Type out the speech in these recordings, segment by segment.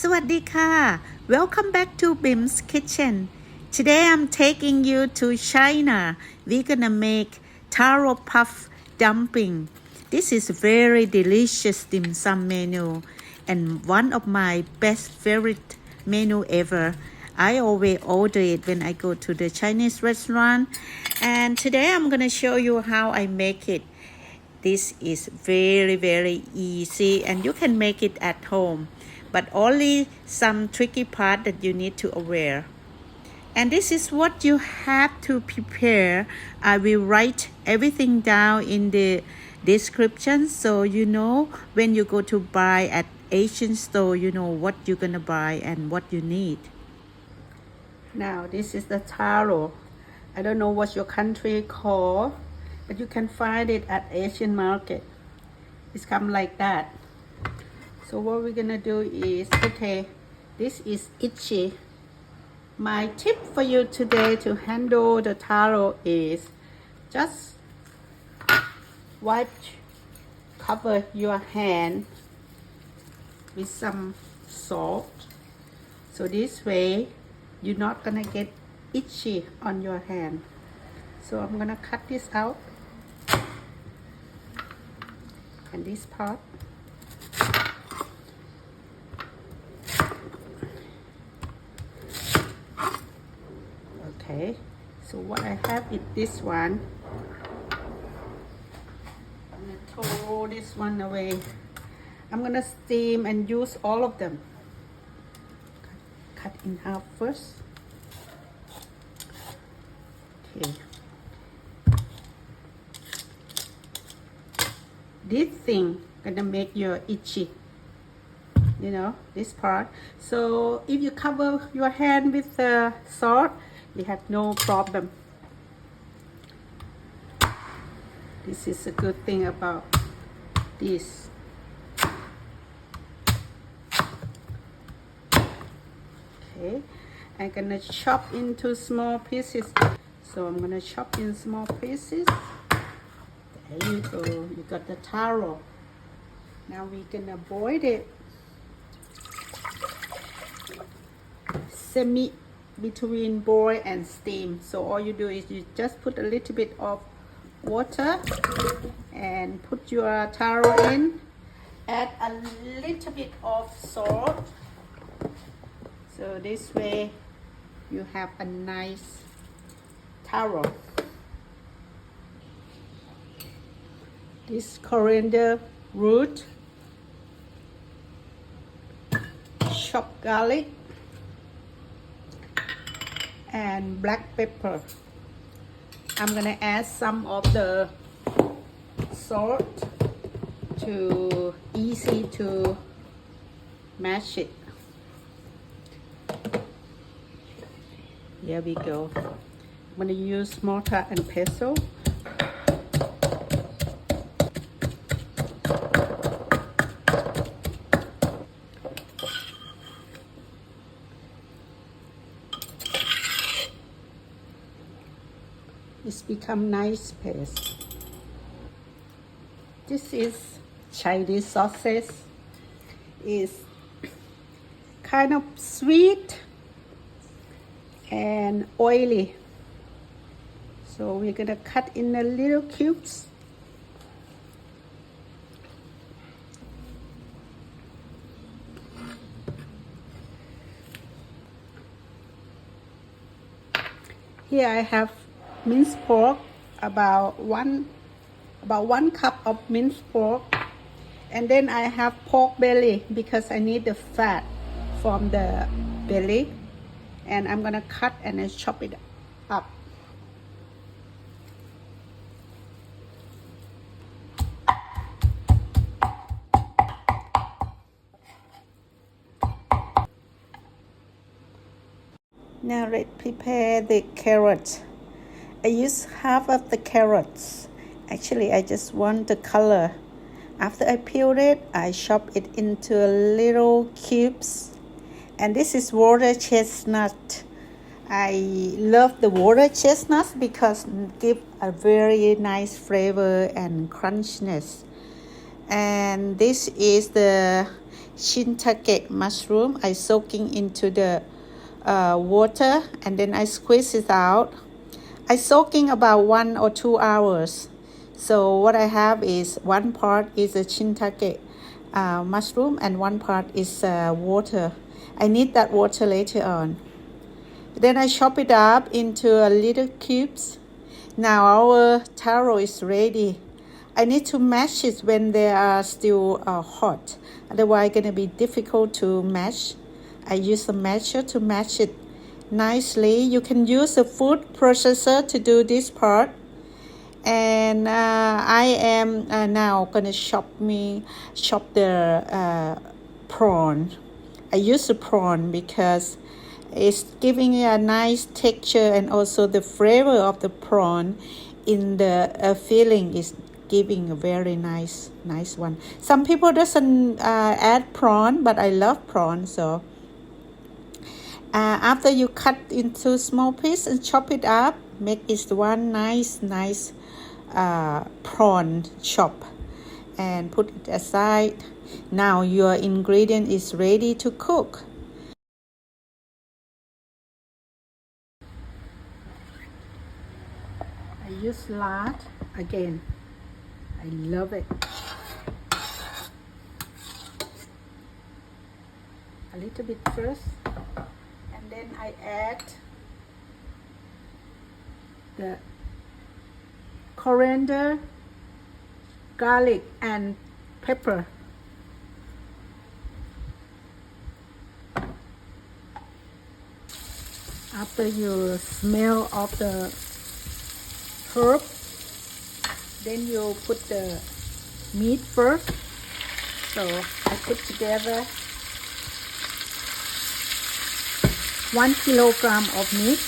สวัสดีค่ะ Welcome back to Bim's Kitchen. Today I'm taking you to China. We're gonna make taro puff dumpling. This is very delicious dim sum menu and one of my best favorite menu ever. I always order it when I go to the Chinese restaurant. And today I'm gonna show you how I make it. This is very easy and you can make it at home, but only some tricky part that you need to aware. And this is what you have to prepare. I will write everything down in the description so you know when you go to buy at Asian store, you know what you're gonna buy and what you need. Now this is the taro. I don't know what your country call, but you can find it at Asian market. It's come like that. So what we're gonna do is, okay, this is itchy. My tip for you today to handle the taro is just cover your hand with some salt. So this way you're not gonna get itchy on your hand. So I'm gonna cut this out and this part. Okay, so what I have is this one. I'm gonna throw this one away. I'm gonna steam and use all of them. Cut in half first. Okay. This thing gonna make you itchy, you know, this part. So if you cover your hand with the salt, you have no problem. This is a good thing about this. Okay, I'm gonna chop into small pieces. So I'm gonna chop in small pieces. There you go, you got the taro. Now we're gonna boil it between boil and steam. So all you do is you just put a little bit of water and put your taro in, add a little bit of salt. So this way you have a nice taro. This coriander root, chopped garlic, and black pepper. I'm gonna add some of the salt to easy to mash it. Here we go. I'm gonna use mortar and pestle. It's become nice paste. This is Chinese sausage. It's kind of sweet and oily. So we're gonna cut in the little cubes. Here I have minced pork, about one cup of minced pork, and then I have pork belly because I need the fat from the belly, and I'm gonna cut and then chop it up. Now let's prepare the carrots. I use half of the carrots. Actually, I just want the color. After I peeled it, I chop it into little cubes. And this is water chestnut. I love the water chestnut because it gives a very nice flavor and crunchiness. And this is the Shiitake mushroom. I soaking into the water and then I squeeze it out. I soaking about 1 or 2 hours. So what I have is one part is a Shiitake mushroom and one part is water. I need that water later on. Then I chop it up into a little cubes. Now our taro is ready. I need to mash it when they are still hot. Otherwise, it's going to be difficult to mash. I use a masher to mash it nicely. You can use a food processor to do this part. And I am now going to chop the prawn. I use the prawn because it's giving a nice texture and also the flavor of the prawn in the filling is giving a very nice one. Some people doesn't add prawn, but I love prawn. So after you cut into small pieces and chop it up, make it one nice prawn chop and put it aside. Now your ingredient is ready to cook. I use lard again. I love it. A little bit first, and then I add the coriander, garlic, and pepper. After you smell of the herb, then you put the meat first. So I put together 1 kilogram of meat.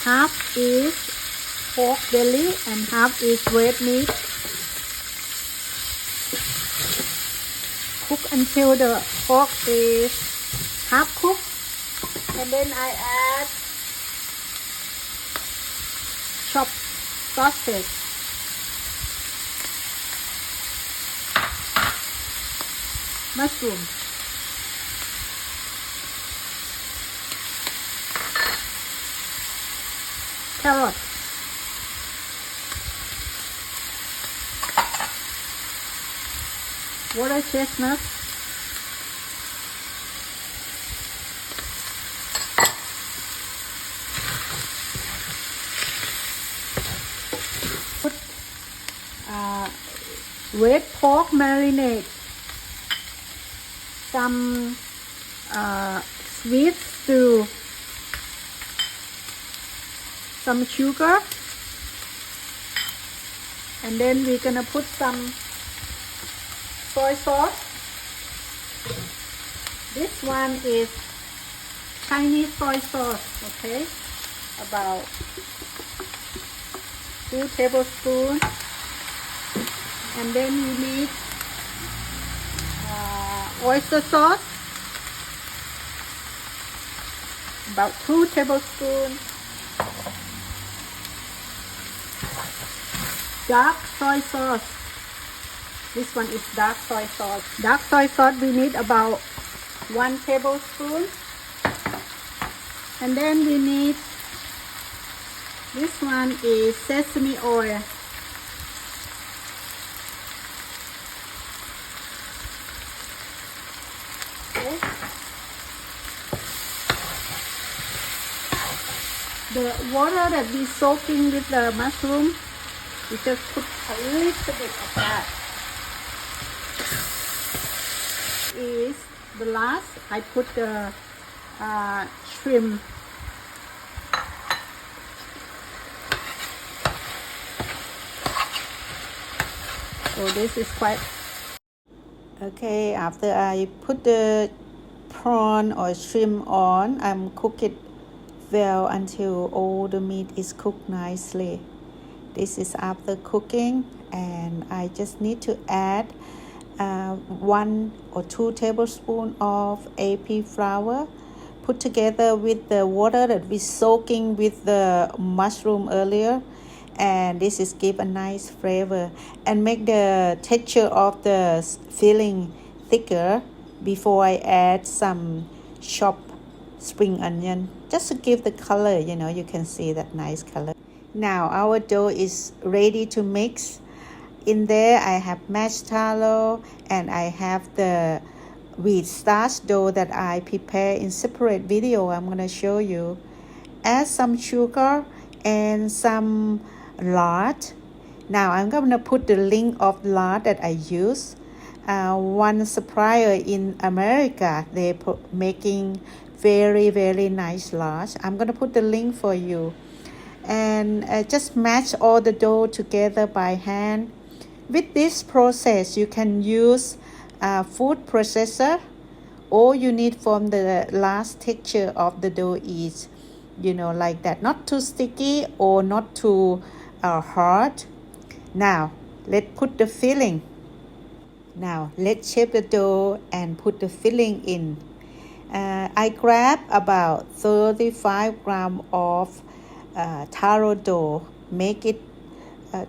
Half is pork belly and half is red meat. Cook until the pork is half cooked, and then I add chopped sausage, mushroom, carrot, water chestnut, put red pork marinade, some sweet stew, some sugar, and then we're gonna put some soy sauce. This one is Chinese soy sauce, okay? About 2 tablespoons. And then you need oyster sauce, about 2 tablespoons. Dark soy sauce. This one is dark soy sauce. Dark soy sauce we need about 1 tablespoon. And then we need, this one is sesame oil. Okay. The water that we soaking with the mushroom, we just put a little bit of that. Is the last, I put the shrimp. So this is quite okay. After I put the prawn or shrimp on, I'm cook it well until all the meat is cooked nicely. This is after cooking, and I just need to add 1 or 2 tablespoons of AP flour, put together with the water that we soaking with the mushroom earlier, and this is give a nice flavor and make the texture of the filling thicker before I add some chopped spring onion, just to give the color. You can see that nice color. Now our dough is ready to mix. In there I have mashed taro, and I have the wheat starch dough that I prepare in separate video. I'm going to show you. Add some sugar and some lard. Now I'm going to put the link of lard that I use. One supplier in America, they're making very nice lard. I'm going to put the link for you. And just mash all the dough together by hand. With this process, you can use a food processor. All you need from the last texture of the dough is, like that, not too sticky or not too hard. Now let's put the filling. Now let's shape the dough and put the filling in. I grab about 35 grams of taro dough. Make it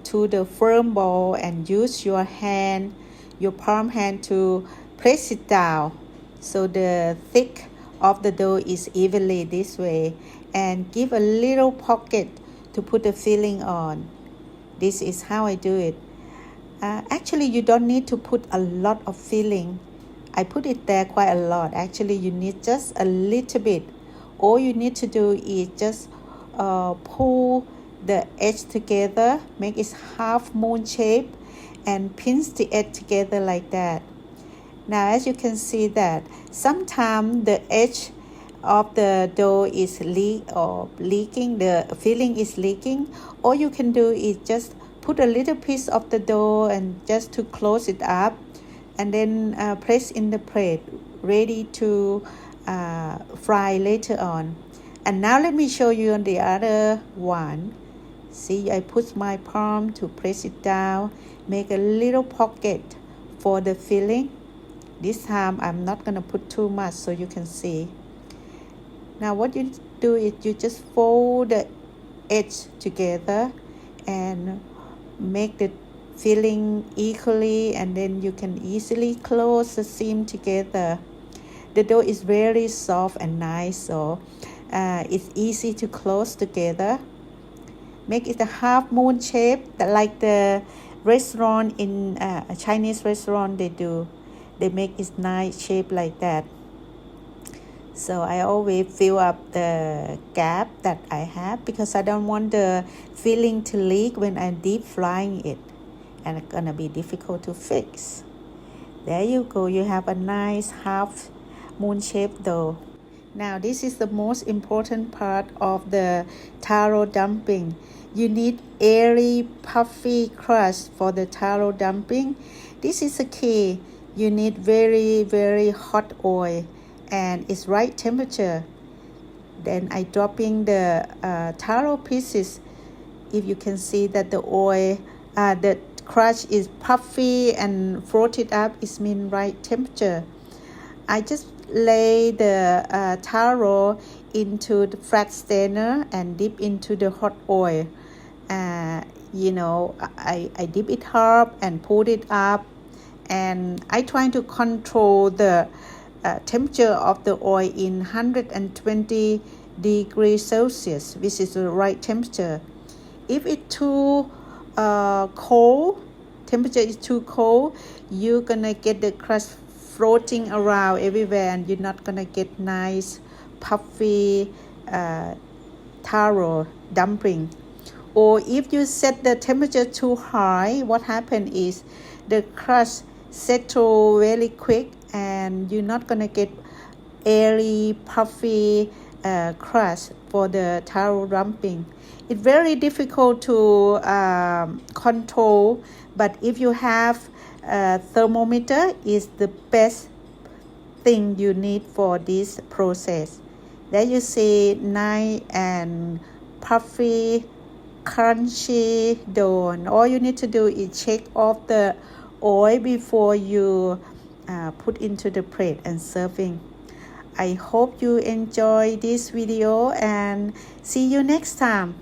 to the firm ball and use your hand, your palm hand, to press it down so the thick of the dough is evenly this way, and give a little pocket to put the filling on. This is how I do it. Actually, you don't need to put a lot of filling. I put it there quite a lot. Actually, you need just a little bit. All you need to do is just pull the edge together, make it half moon shape, and pinch the edge together like that. Now as you can see that sometimes the edge of the dough is leaking, the filling is leaking. All you can do is just put a little piece of the dough and just to close it up, and then place in the plate, ready to fry later on. And now let me show you on the other one. See, I put my palm to press it down, make a little pocket for the filling. This time I'm not going to put too much so you can see. Now what you do is you just fold the edge together and make the filling equally, and then you can easily close the seam together. The dough is very soft and nice, so it's easy to close together. Make it a half moon shape, like the restaurant in a Chinese restaurant they do. They make it nice shape like that. So I always fill up the gap that I have because I don't want the filling to leak when I'm deep frying it, and it's gonna be difficult to fix. There you go, you have a nice half moon shape dough. Now this is the most important part of the taro dumpling. You need airy, puffy crust for the taro dumpling. This is the key. You need very hot oil and its right temperature. Then I dropping the taro pieces. If you can see that the oil, the crust is puffy and floated up, it means right temperature. I just lay the taro into the flat strainer and dip into the hot oil. I dip it up and put it up, and I try to control the temperature of the oil in 120 degrees Celsius, which is the right temperature. If it's too cold, temperature is too cold, you're gonna get the crust floating around everywhere, and you're not gonna get nice puffy taro dumpling. Or if you set the temperature too high, what happens is the crust settle very quick, and you're not gonna get airy, puffy crust for the taro dumpling. It's very difficult to control, but if you have a thermometer, is the best thing you need for this process. There you see nice and puffy, crunchy dough, and all you need to do is shake off the oil before you put into the plate and serving. I hope you enjoy this video, and see you next time.